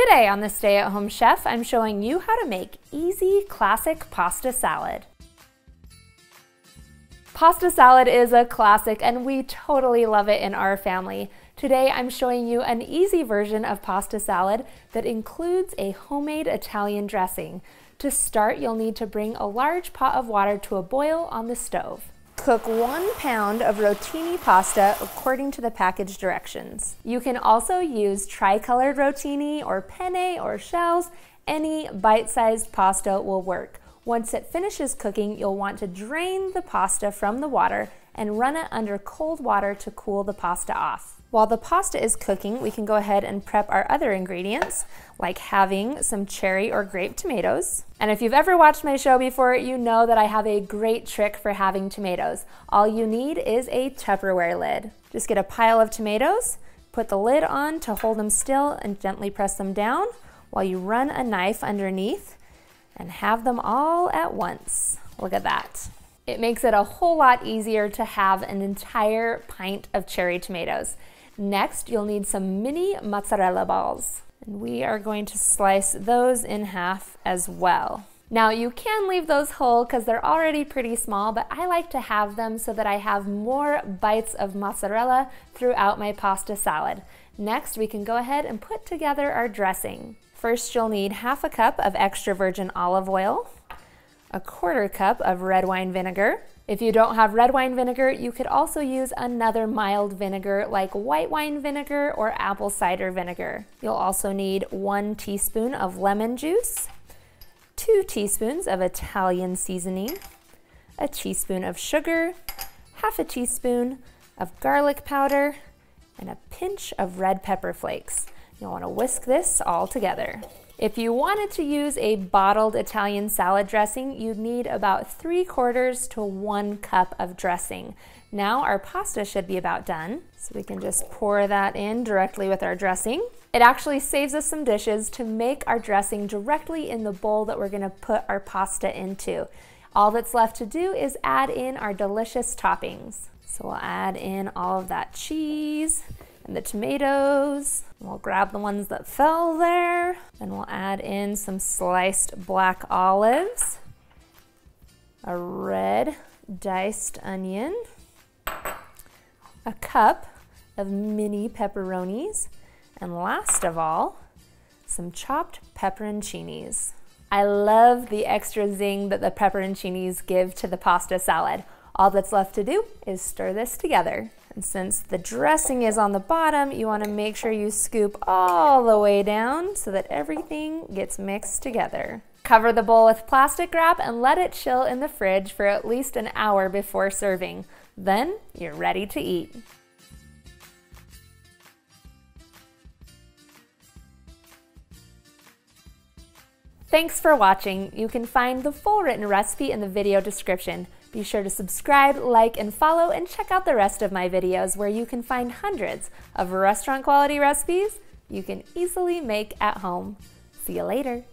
Today on the Stay at Home Chef, I'm showing you how to make easy classic pasta salad. Pasta salad is a classic and we totally love it in our family. Today I'm showing you an easy version of pasta salad that includes a homemade Italian dressing. To start, you'll need to bring a large pot of water to a boil on the stove. Cook 1 pound of rotini pasta according to the package directions. You can also use tri-colored rotini or penne or shells. Any bite-sized pasta will work. Once it finishes cooking, you'll want to drain the pasta from the water and run it under cold water to cool the pasta off. While the pasta is cooking, we can go ahead and prep our other ingredients, like having some cherry or grape tomatoes. And if you've ever watched my show before, you know that I have a great trick for having tomatoes. All you need is a Tupperware lid. Just get a pile of tomatoes, put the lid on to hold them still and gently press them down while you run a knife underneath and have them all at once. Look at that. It makes it a whole lot easier to have an entire pint of cherry tomatoes. Next, you'll need some mini mozzarella balls. And we are going to slice those in half as well. Now you can leave those whole because they're already pretty small, but I like to have them so that I have more bites of mozzarella throughout my pasta salad. Next, we can go ahead and put together our dressing. First, you'll need half a cup of extra virgin olive oil, a 1/4 cup of red wine vinegar. If you don't have red wine vinegar, you could also use another mild vinegar like white wine vinegar or apple cider vinegar. You'll also need 1 teaspoon of lemon juice, 2 teaspoons of Italian seasoning, a teaspoon of sugar, half a teaspoon of garlic powder, and a pinch of red pepper flakes. You'll want to whisk this all together. If you wanted to use a bottled Italian salad dressing, you'd need about 3/4 to 1 cup of dressing. Now our pasta should be about done, so we can just pour that in directly with our dressing. It actually saves us some dishes to make our dressing directly in the bowl that we're going to put our pasta into. All that's left to do is add in our delicious toppings. So we'll add in all of that cheese and the tomatoes. We'll grab the ones that fell there. Then we'll add in some sliced black olives, a red diced onion, a cup of mini pepperonis, and last of all, some chopped pepperonicinis. I love the extra zing that the pepperonicinis give to the pasta salad. All that's left to do is stir this together. And since the dressing is on the bottom, you want to make sure you scoop all the way down so that everything gets mixed together. Cover the bowl with plastic wrap and let it chill in the fridge for at least an hour before serving. Then you're ready to eat. Thanks for watching. You can find the full written recipe in the video description. Be sure to subscribe, like, and follow, and check out the rest of my videos where you can find hundreds of restaurant quality recipes you can easily make at home. See you later.